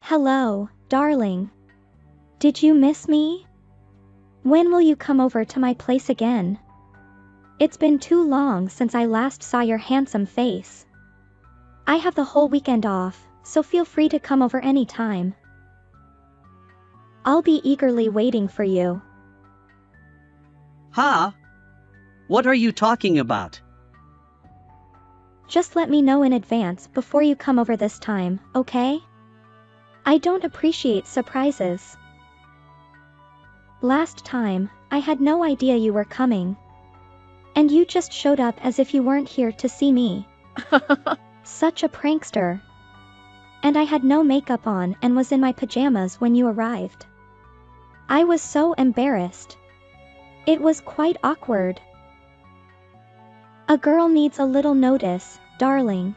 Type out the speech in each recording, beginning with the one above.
Hello, darling. Did you miss me? When will you come over to my place again? It's been too long since I last saw your handsome face. I have the whole weekend off, so feel free to come over anytime. I'll be eagerly waiting for you. Huh? What are you talking about? Just let me know in advance before you come over this time, okay? I don't appreciate surprises. Last time, I had no idea you were coming. And you just showed up as if you weren't here to see me. Such a prankster. And I had no makeup on and was in my pajamas when you arrived. I was so embarrassed. It was quite awkward. A girl needs a little notice, darling.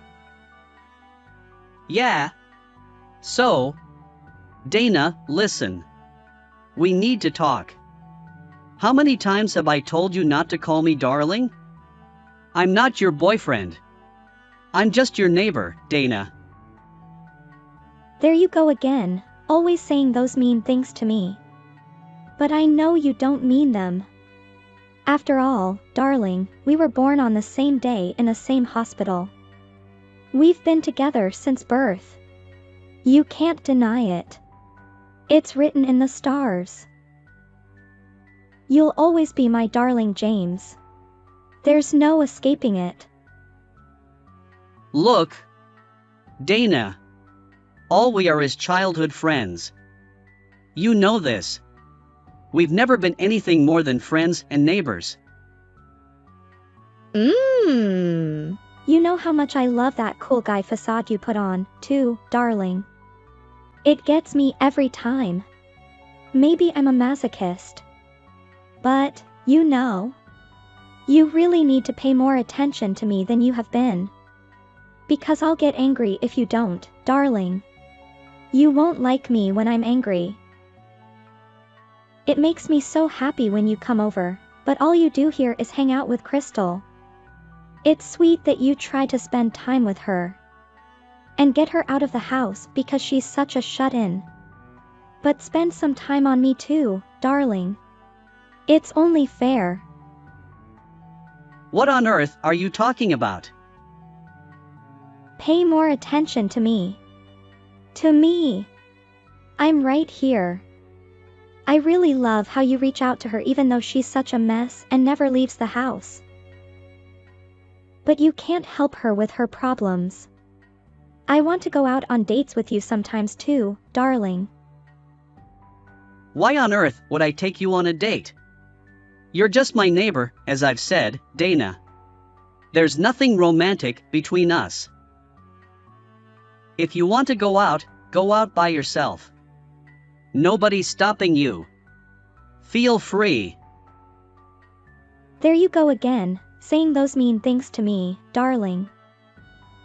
Yeah. So, Dana, listen. We need to talk. How many times have I told you not to call me darling? I'm not your boyfriend. I'm just your neighbor, Dana. There you go again, always saying those mean things to me. But I know you don't mean them. After all, darling, we were born on the same day in the same hospital. We've been together since birth. You can't deny it. It's written in the stars. You'll always be my darling James. There's no escaping it. Look, Dana. All we are is childhood friends. You know this. We've never been anything more than friends and neighbors. You know how much I love that cool guy facade you put on, too, darling. It gets me every time. Maybe I'm a masochist. But, you know, you really need to pay more attention to me than you have been. Because I'll get angry if you don't, darling. You won't like me when I'm angry. It makes me so happy when you come over, but all you do here is hang out with Crystal. It's sweet that you try to spend time with her. And get her out of the house because she's such a shut-in. But spend some time on me too, darling. It's only fair. What on earth are you talking about? Pay more attention to me. To me. I'm right here. I really love how you reach out to her even though she's such a mess and never leaves the house. But you can't help her with her problems. I want to go out on dates with you sometimes too, darling. Why on earth would I take you on a date? You're just my neighbor, as I've said, Dana. There's nothing romantic between us. If you want to go out by yourself. Nobody's stopping you. Feel free. There you go again, saying those mean things to me, darling.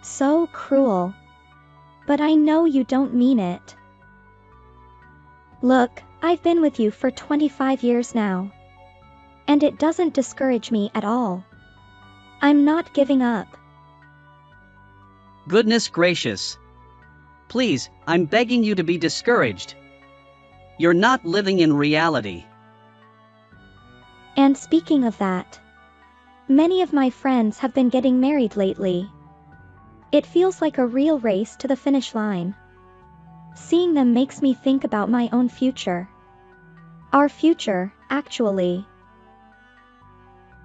So cruel. But I know you don't mean it. Look, I've been with you for 25 years now. And it doesn't discourage me at all. I'm not giving up. Goodness gracious. Please, I'm begging you to be discouraged. You're not living in reality. And speaking of that, many of my friends have been getting married lately. It feels like a real race to the finish line. Seeing them makes me think about my own future. Our future, actually.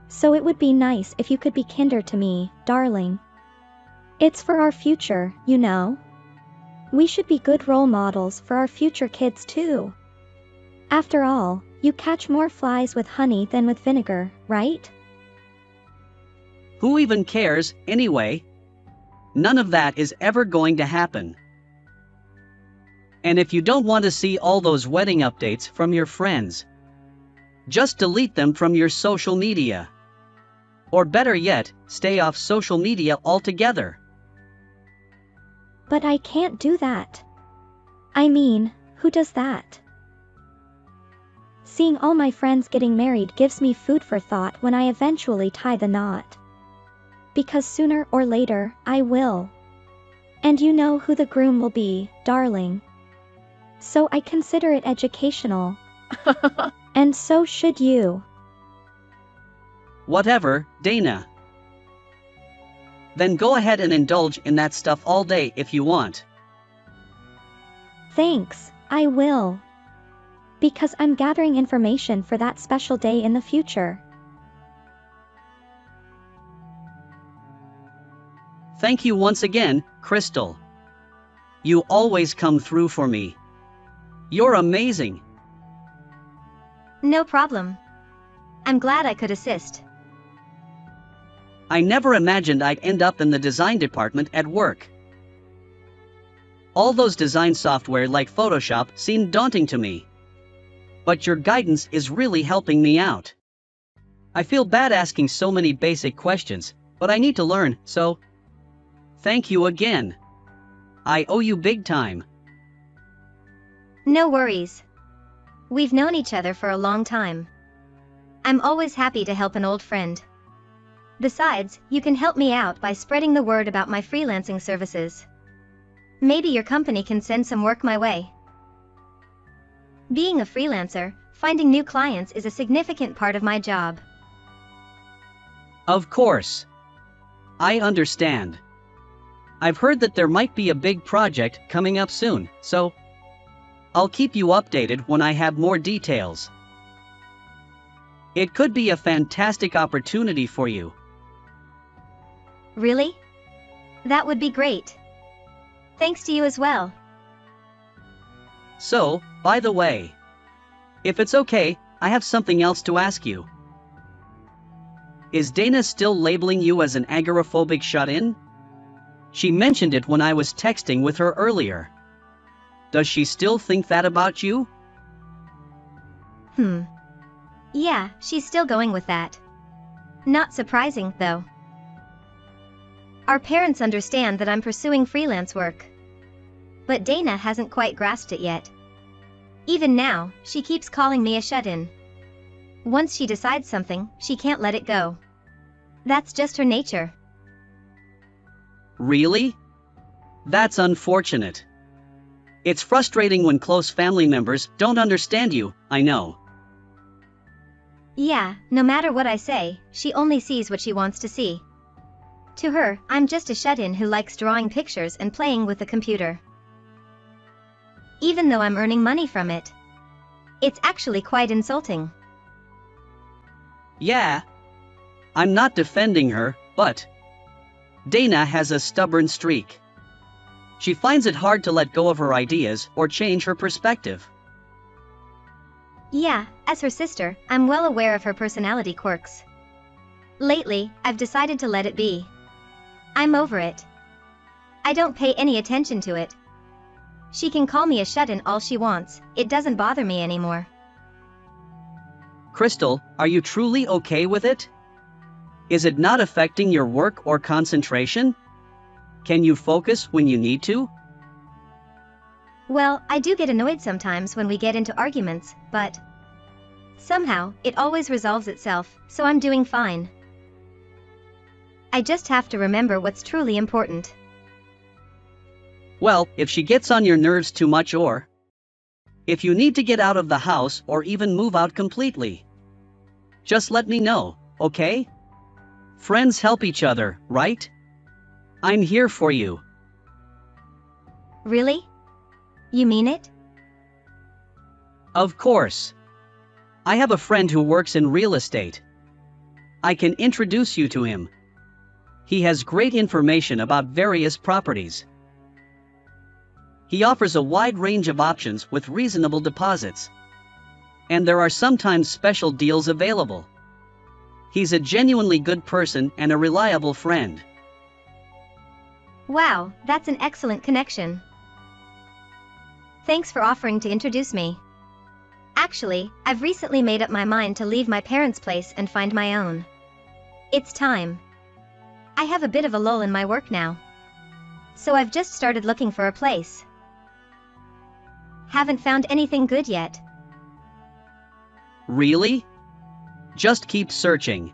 So it would be nice if you could be kinder to me, darling. It's for our future, you know. We should be good role models for our future kids too. After all, you catch more flies with honey than with vinegar, right? Who even cares, anyway? None of that is ever going to happen. And if you don't want to see all those wedding updates from your friends, just delete them from your social media. Or better yet, stay off social media altogether. But I can't do that. I mean, who does that? Seeing all my friends getting married gives me food for thought when I eventually tie the knot. because sooner or later, I will. And you know who the groom will be, darling. So I consider it educational. And so should you. Whatever, Dana. Then go ahead and indulge in that stuff all day if you want. Thanks, I will. Because I'm gathering information for that special day in the future. Thank you once again, Crystal. You always come through for me. You're amazing. No problem. I'm glad I could assist. I never imagined I'd end up in the design department at work. All those design software like Photoshop seemed daunting to me. But your guidance is really helping me out. I feel bad asking so many basic questions, but I need to learn, so thank you again. I owe you big time. No worries. We've known each other for a long time. I'm always happy to help an old friend. Besides, you can help me out by spreading the word about my freelancing services. Maybe your company can send some work my way. Being a freelancer, finding new clients is a significant part of my job. Of course. I understand. I've heard that there might be a big project coming up soon, so I'll keep you updated when I have more details. It could be a fantastic opportunity for you. Really? That would be great. Thanks to you as well. So, by the way, if it's okay, I have something else to ask you. Is Dana still labeling you as an agoraphobic shut-in? She mentioned it when I was texting with her earlier. Does she still think that about you? Yeah, she's still going with that. Not surprising, though. Our parents understand that I'm pursuing freelance work. But Dana hasn't quite grasped it yet. Even now, she keeps calling me a shut-in. Once she decides something, she can't let it go. That's just her nature. Really? That's unfortunate. It's frustrating when close family members don't understand you, I know. Yeah, no matter what I say, she only sees what she wants to see. To her, I'm just a shut-in who likes drawing pictures and playing with the computer. Even though I'm earning money from it. It's actually quite insulting. Yeah. I'm not defending her, but Dana has a stubborn streak. She finds it hard to let go of her ideas or change her perspective. Yeah, as her sister, I'm well aware of her personality quirks. Lately, I've decided to let it be. I'm over it. I don't pay any attention to it. She can call me a shut-in all she wants, it doesn't bother me anymore. Crystal, are you truly okay with it? Is it not affecting your work or concentration? Can you focus when you need to? Well, I do get annoyed sometimes when we get into arguments, but somehow, it always resolves itself, so I'm doing fine. I just have to remember what's truly important. Well, if she gets on your nerves too much or if you need to get out of the house or even move out completely, just let me know, okay? Friends help each other, right? I'm here for you. Really? You mean it? Of course. I have a friend who works in real estate. I can introduce you to him. He has great information about various properties. He offers a wide range of options with reasonable deposits. And there are sometimes special deals available. He's a genuinely good person and a reliable friend. Wow, that's an excellent connection. Thanks for offering to introduce me. Actually, I've recently made up my mind to leave my parents' place and find my own. It's time. I have a bit of a lull in my work now. So I've just started looking for a place. Haven't found anything good yet. Really? Just keep searching.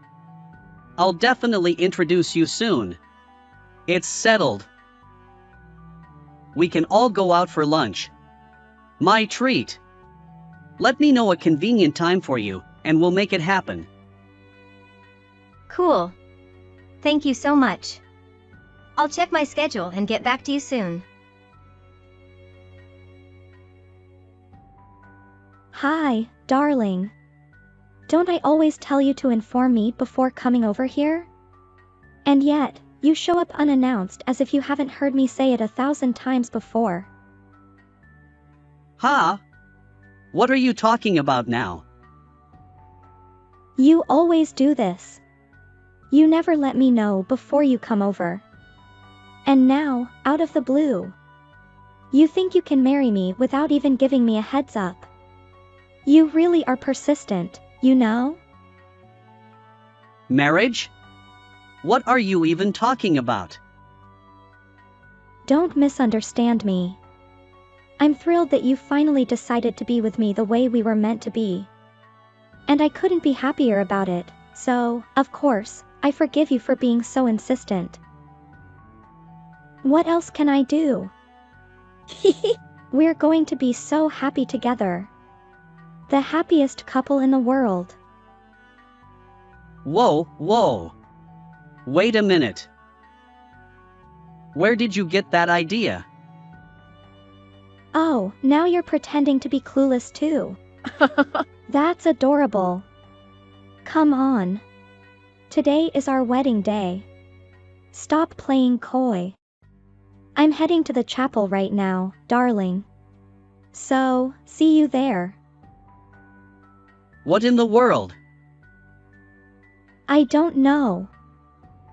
I'll definitely introduce you soon. It's settled. We can all go out for lunch. My treat. Let me know a convenient time for you, and we'll make it happen. Cool. Thank you so much. I'll check my schedule and get back to you soon. Hi, darling. Don't I always tell you to inform me before coming over here? And yet, you show up unannounced as if you haven't heard me say it 1,000 times before. Huh? What are you talking about now? You always do this. You never let me know before you come over. And now, out of the blue, you think you can marry me without even giving me a heads up. You really are persistent, you know? Marriage? What are you even talking about? Don't misunderstand me. I'm thrilled that you finally decided to be with me the way we were meant to be. And I couldn't be happier about it, so, of course, I forgive you for being so insistent. What else can I do? We're going to be so happy together. The happiest couple in the world. Whoa, whoa. Wait a minute. Where did you get that idea? Oh, now you're pretending to be clueless too. That's adorable. Come on. Today is our wedding day. Stop playing coy. I'm heading to the chapel right now, darling. So, see you there. What in the world? I don't know.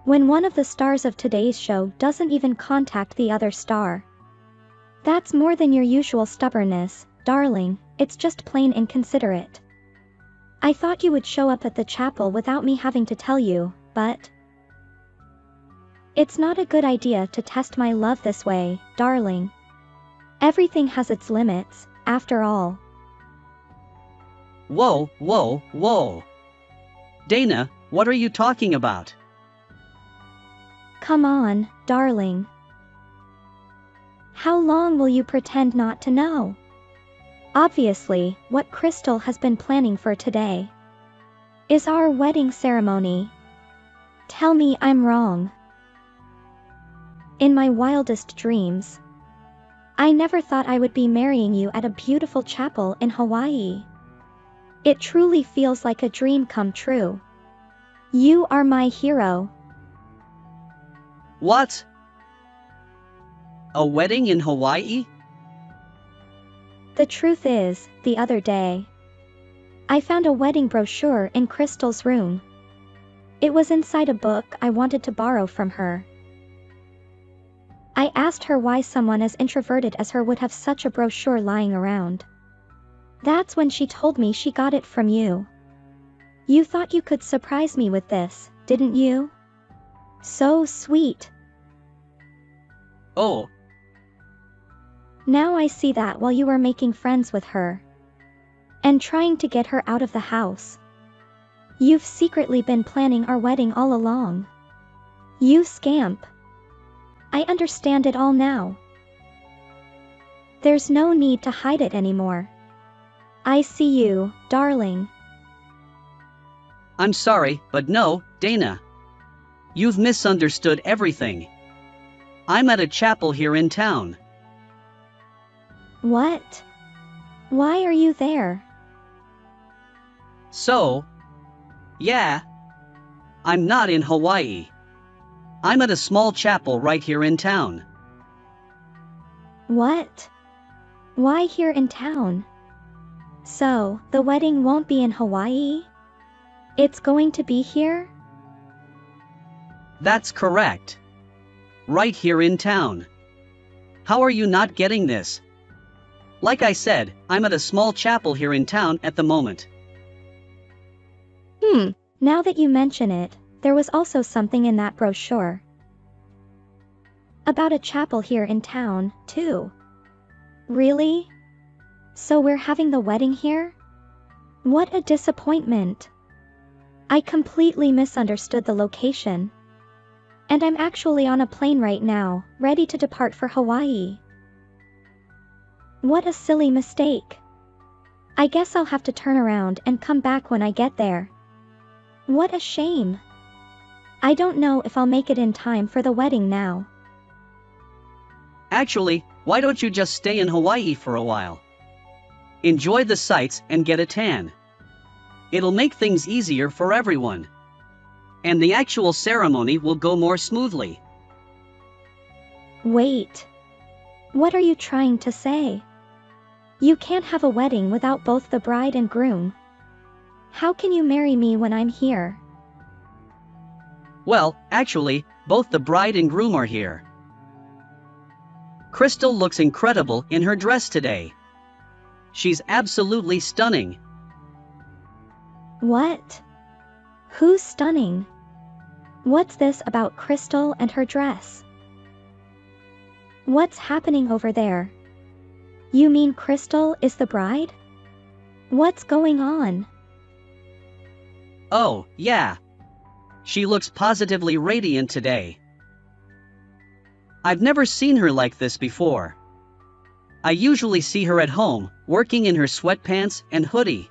When one of the stars of today's show doesn't even contact the other star. That's more than your usual stubbornness, darling, it's just plain inconsiderate. I thought you would show up at the chapel without me having to tell you, but it's not a good idea to test my love this way, darling. Everything has its limits, after all. Whoa, whoa, whoa. Dana, what are you talking about? Come on, darling. How long will you pretend not to know? Obviously, what Crystal has been planning for today is our wedding ceremony. Tell me I'm wrong. In my wildest dreams, I never thought I would be marrying you at a beautiful chapel in Hawaii. It truly feels like a dream come true. You are my hero. What? A wedding in Hawaii? The truth is, the other day, I found a wedding brochure in Crystal's room. It was inside a book I wanted to borrow from her. I asked her why someone as introverted as her would have such a brochure lying around. That's when she told me she got it from you. You thought you could surprise me with this, didn't you? So sweet. Oh. Now I see that while you were making friends with her and trying to get her out of the house, you've secretly been planning our wedding all along. You scamp. I understand it all now. There's no need to hide it anymore. I see you, darling. I'm sorry, but no, Dana. You've misunderstood everything. I'm at a chapel here in town. What? Why are you there? So? Yeah. I'm not in Hawaii. I'm at a small chapel right here in town. What? Why here in town? So, the wedding won't be in Hawaii? It's going to be here? That's correct. Right here in town. How are you not getting this? Like I said, I'm at a small chapel here in town at the moment. Now that you mention it, there was also something in that brochure about a chapel here in town, too. Really? So we're having the wedding here? What a disappointment. I completely misunderstood the location. And I'm actually on a plane right now, ready to depart for Hawaii. What a silly mistake. I guess I'll have to turn around and come back when I get there. What a shame. I don't know if I'll make it in time for the wedding now. Actually, why don't you just stay in Hawaii for a while? Enjoy the sights and get a tan. It'll make things easier for everyone. And the actual ceremony will go more smoothly. Wait. What are you trying to say? You can't have a wedding without both the bride and groom. How can you marry me when I'm here? Well, actually, both the bride and groom are here. Crystal looks incredible in her dress today. She's absolutely stunning. What? Who's stunning? What's this about Crystal and her dress? What's happening over there? You mean Crystal is the bride? What's going on? Oh, yeah. She looks positively radiant today. I've never seen her like this before. I usually see her at home, working in her sweatpants and hoodie.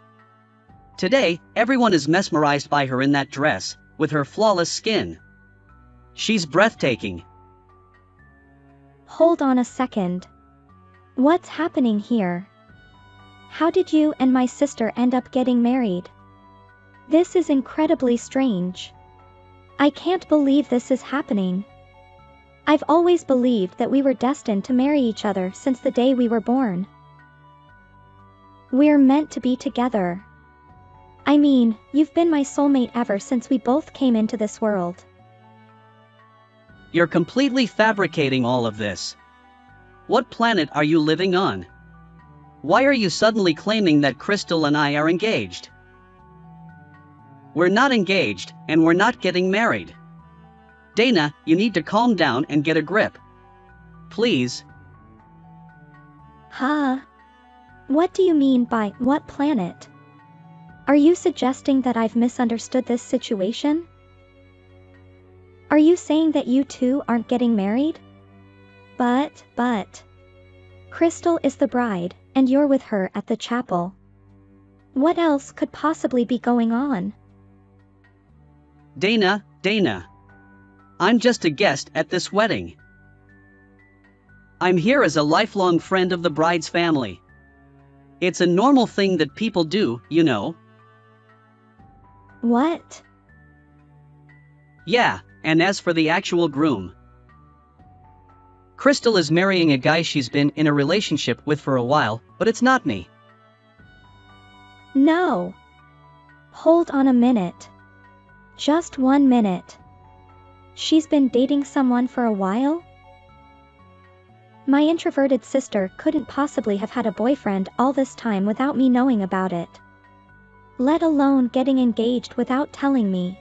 Today, everyone is mesmerized by her in that dress, with her flawless skin. She's breathtaking. Hold on a second. What's happening here? How did you and my sister end up getting married? This is incredibly strange. I can't believe this is happening. I've always believed that we were destined to marry each other since the day we were born. We're meant to be together. I mean, you've been my soulmate ever since we both came into this world. You're completely fabricating all of this. What planet are you living on? Why are you suddenly claiming that Crystal and I are engaged? We're not engaged, and we're not getting married. Dana, you need to calm down and get a grip. Please. Huh? What do you mean by what planet? Are you suggesting that I've misunderstood this situation? Are you saying that you two aren't getting married? But, Crystal is the bride, and you're with her at the chapel. What else could possibly be going on? Dana, I'm just a guest at this wedding. I'm here as a lifelong friend of the bride's family. It's a normal thing that people do, you know. What? Yeah, and as for the actual groom, Crystal is marrying a guy she's been in a relationship with for a while, but it's not me. No. Hold on a minute. Just 1 minute. She's been dating someone for a while? My introverted sister couldn't possibly have had a boyfriend all this time without me knowing about it. Let alone getting engaged without telling me.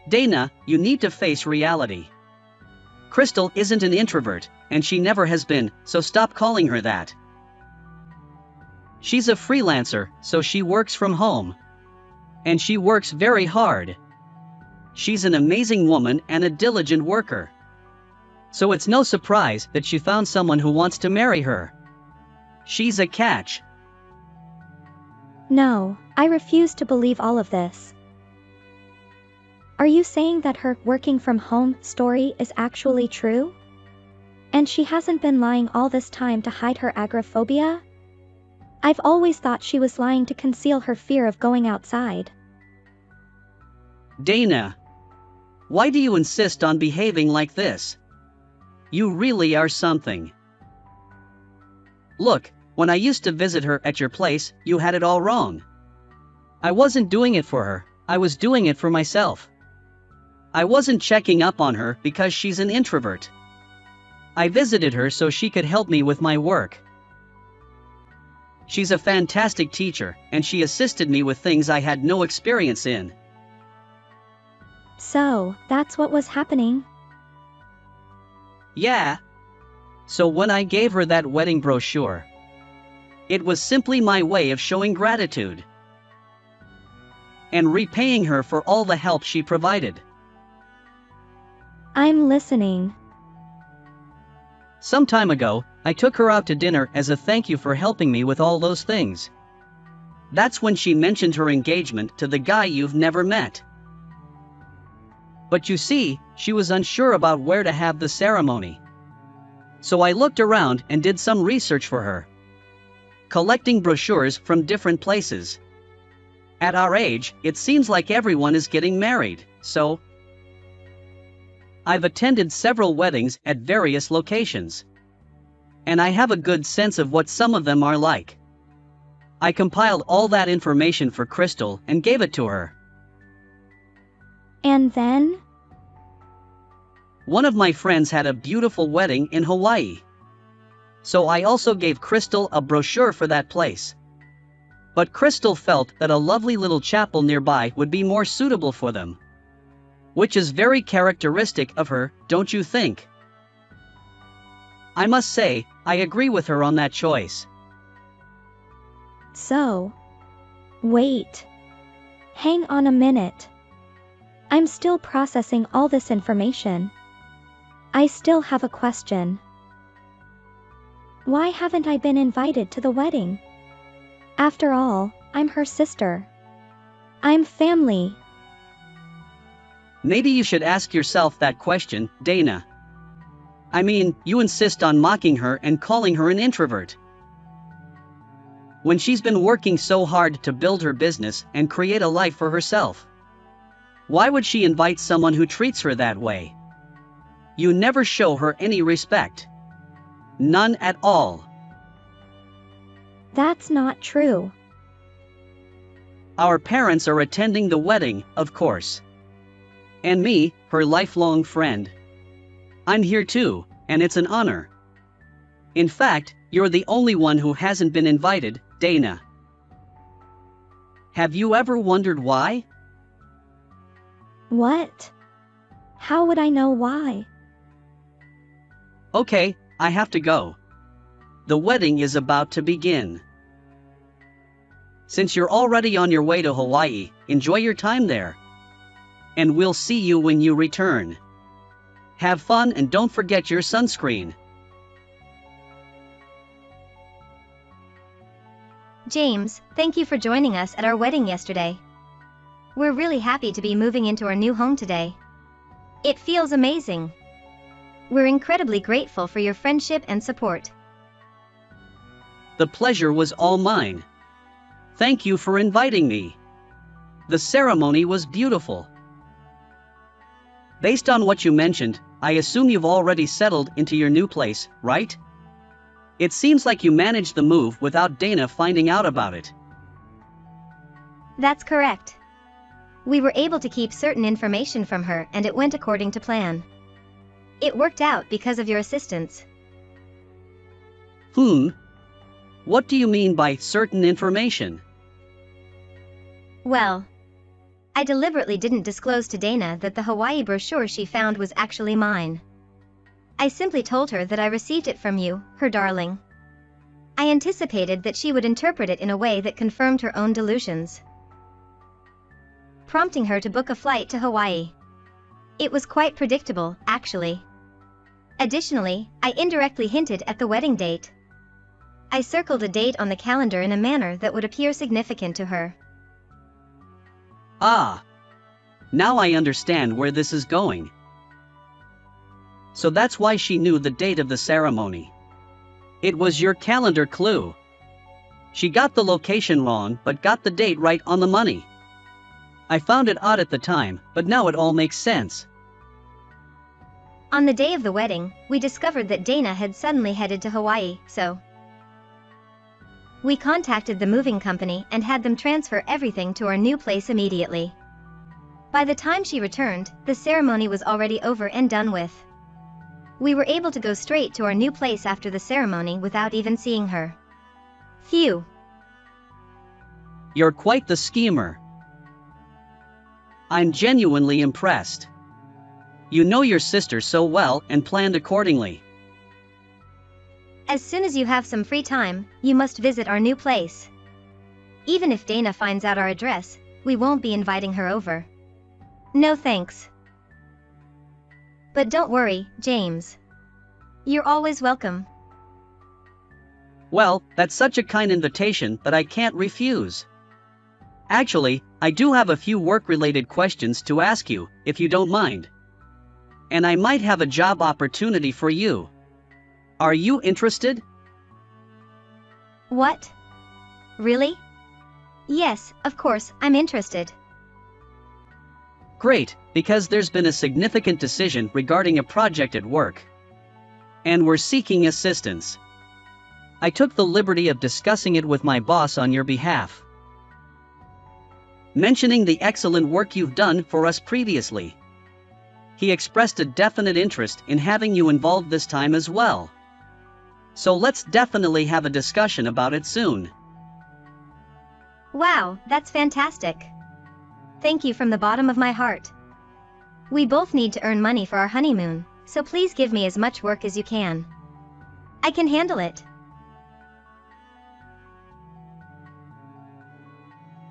Dana, you need to face reality. Crystal isn't an introvert, and she never has been, so stop calling her that. She's a freelancer, so she works from home. And she works very hard. She's an amazing woman and a diligent worker. So it's no surprise that she found someone who wants to marry her. She's a catch. No, I refuse to believe all of this. Are you saying that her working from home story is actually true? And she hasn't been lying all this time to hide her agoraphobia? I've always thought she was lying to conceal her fear of going outside. Dana, why do you insist on behaving like this? You really are something. Look, when I used to visit her at your place, you had it all wrong. I wasn't doing it for her, I was doing it for myself. I wasn't checking up on her because she's an introvert. I visited her so she could help me with my work. She's a fantastic teacher, and she assisted me with things I had no experience in. So, that's what was happening? Yeah. So when I gave her that wedding brochure, it was simply my way of showing gratitude. and repaying her for all the help she provided. I'm listening. Some time ago, I took her out to dinner as a thank you for helping me with all those things. That's when she mentioned her engagement to the guy you've never met. But you see, she was unsure about where to have the ceremony. So I looked around and did some research for her, collecting brochures from different places. At our age, it seems like everyone is getting married, so I've attended several weddings at various locations, and I have a good sense of what some of them are like. I compiled all that information for Crystal and gave it to her. And then? One of my friends had a beautiful wedding in Hawaii, so I also gave Crystal a brochure for that place. But Crystal felt that a lovely little chapel nearby would be more suitable for them, which is very characteristic of her, don't you think? I must say, I agree with her on that choice. So, wait. Hang on a minute. I'm still processing all this information. I still have a question. Why haven't I been invited to the wedding? After all, I'm her sister. I'm family. Maybe you should ask yourself that question, Dana. I mean, you insist on mocking her and calling her an introvert, when she's been working so hard to build her business and create a life for herself. Why would she invite someone who treats her that way? You never show her any respect. None at all. That's not true. Our parents are attending the wedding, of course. And me, her lifelong friend. I'm here too, and it's an honor. In fact, you're the only one who hasn't been invited, Dana. Have you ever wondered why? What? How would I know why? Okay, I have to go. The wedding is about to begin. Since you're already on your way to Hawaii, enjoy your time there. And we'll see you when you return. Have fun and don't forget your sunscreen. James, thank you for joining us at our wedding yesterday. We're really happy to be moving into our new home today. It feels amazing. We're incredibly grateful for your friendship and support. The pleasure was all mine. Thank you for inviting me. The ceremony was beautiful. Based on what you mentioned, I assume you've already settled into your new place, right? It seems like you managed the move without Dana finding out about it. That's correct. We were able to keep certain information from her and it went according to plan. It worked out because of your assistance. What do you mean by certain information? Well, I deliberately didn't disclose to Dana that the Hawaii brochure she found was actually mine. I simply told her that I received it from you, her darling. I anticipated that she would interpret it in a way that confirmed her own delusions, prompting her to book a flight to Hawaii. It was quite predictable, actually. Additionally, I indirectly hinted at the wedding date. I circled a date on the calendar in a manner that would appear significant to her. Ah! Now I understand where this is going. So that's why she knew the date of the ceremony. It was your calendar clue. She got the location wrong but got the date right on the money. I found it odd at the time, but now it all makes sense. On the day of the wedding, we discovered that Dana had suddenly headed to Hawaii, so we contacted the moving company and had them transfer everything to our new place immediately. By the time she returned, the ceremony was already over and done with. We were able to go straight to our new place after the ceremony without even seeing her. Phew. You're quite the schemer. I'm genuinely impressed. You know your sister so well and planned accordingly. As soon as you have some free time, you must visit our new place. Even if Dana finds out our address, we won't be inviting her over. No thanks. But don't worry, James. You're always welcome. Well, that's such a kind invitation that I can't refuse. Actually, I do have a few work-related questions to ask you, if you don't mind. And I might have a job opportunity for you. Are you interested? What? Really? Yes, of course, I'm interested. Great, because there's been a significant decision regarding a project at work. And we're seeking assistance. I took the liberty of discussing it with my boss on your behalf. Mentioning the excellent work you've done for us previously. He expressed a definite interest in having you involved this time as well. So let's definitely have a discussion about it soon. Wow, that's fantastic. Thank you from the bottom of my heart. We both need to earn money for our honeymoon, so please give me as much work as you can. I can handle it.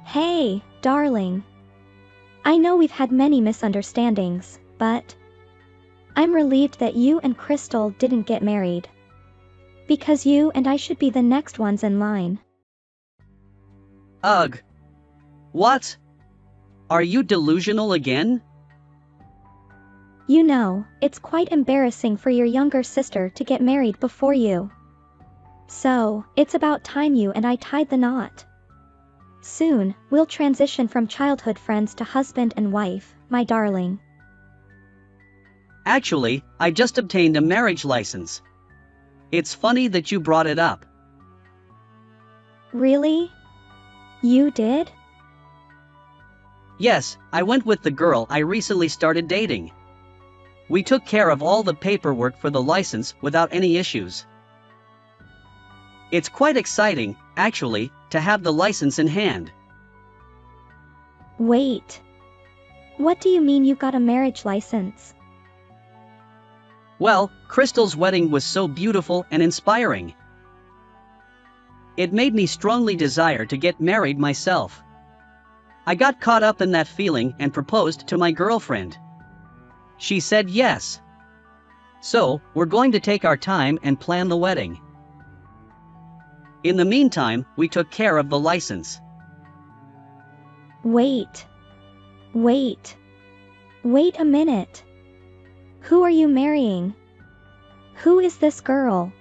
Hey, darling. I know we've had many misunderstandings, but I'm relieved that you and Crystal didn't get married. Because you and I should be the next ones in line. Ugh. What? Are you delusional again? You know, it's quite embarrassing for your younger sister to get married before you. So, it's about time you and I tied the knot. Soon, we'll transition from childhood friends to husband and wife, my darling. Actually, I just obtained a marriage license. It's funny that you brought it up. Really? You did? Yes, I went with the girl I recently started dating. We took care of all the paperwork for the license without any issues. It's quite exciting, actually, to have the license in hand. Wait. What do you mean you got a marriage license? Well, Crystal's wedding was so beautiful and inspiring. It made me strongly desire to get married myself. I got caught up in that feeling and proposed to my girlfriend. She said yes. So, we're going to take our time and plan the wedding. In the meantime, we took care of the license. Wait a minute. Who are you marrying? Who is this girl?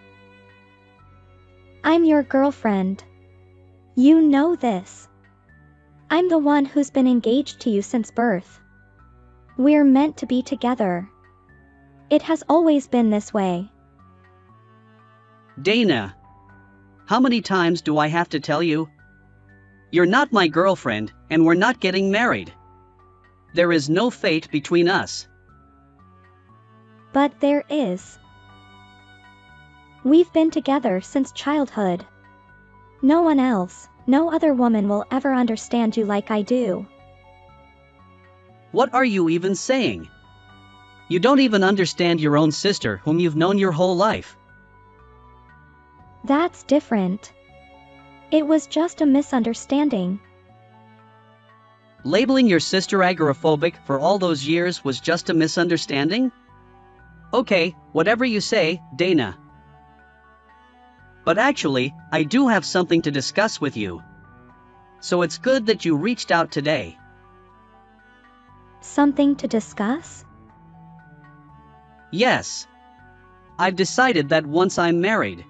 I'm your girlfriend. You know this. I'm the one who's been engaged to you since birth. We're meant to be together. It has always been this way. Dana. How many times do I have to tell you? You're not my girlfriend, and we're not getting married. There is no fate between us. But there is. We've been together since childhood. No one else, no other woman will ever understand you like I do. What are you even saying? You don't even understand your own sister whom you've known your whole life. That's different. It was just a misunderstanding. Labeling your sister agoraphobic for all those years was just a misunderstanding? Okay, whatever you say, Dana. But actually, I do have something to discuss with you. So it's good that you reached out today. Something to discuss? Yes. I've decided that once I'm married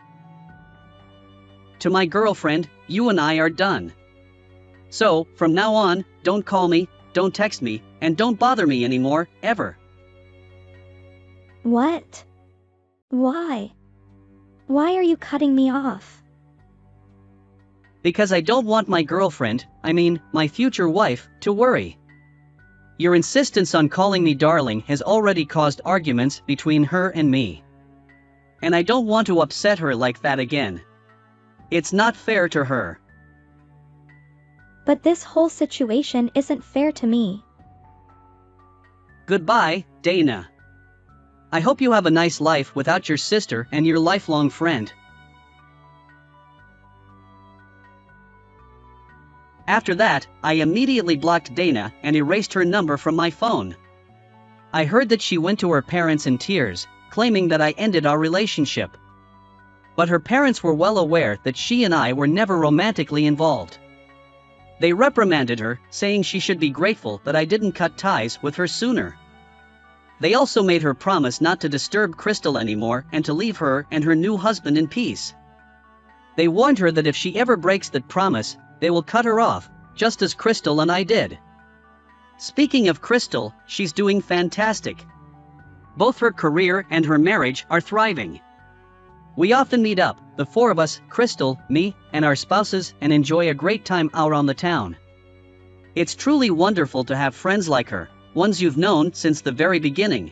to my girlfriend, you and I are done. So, from now on, don't call me, don't text me, and don't bother me anymore, ever. What? Why? Why are you cutting me off? Because I don't want my girlfriend, my future wife, to worry. Your insistence on calling me darling has already caused arguments between her and me. And I don't want to upset her like that again. It's not fair to her. But this whole situation isn't fair to me. Goodbye, Dana. I hope you have a nice life without your sister and your lifelong friend. After that, I immediately blocked Dana and erased her number from my phone. I heard that she went to her parents in tears, claiming that I ended our relationship. But her parents were well aware that she and I were never romantically involved. They reprimanded her, saying she should be grateful that I didn't cut ties with her sooner. They also made her promise not to disturb Crystal anymore and to leave her and her new husband in peace. They warned her that if she ever breaks that promise, they will cut her off, just as Crystal and I did. Speaking of Crystal, she's doing fantastic. Both her career and her marriage are thriving. We often meet up, the four of us, Crystal, me, and our spouses, and enjoy a great time out on the town. It's truly wonderful to have friends like her, ones you've known since the very beginning.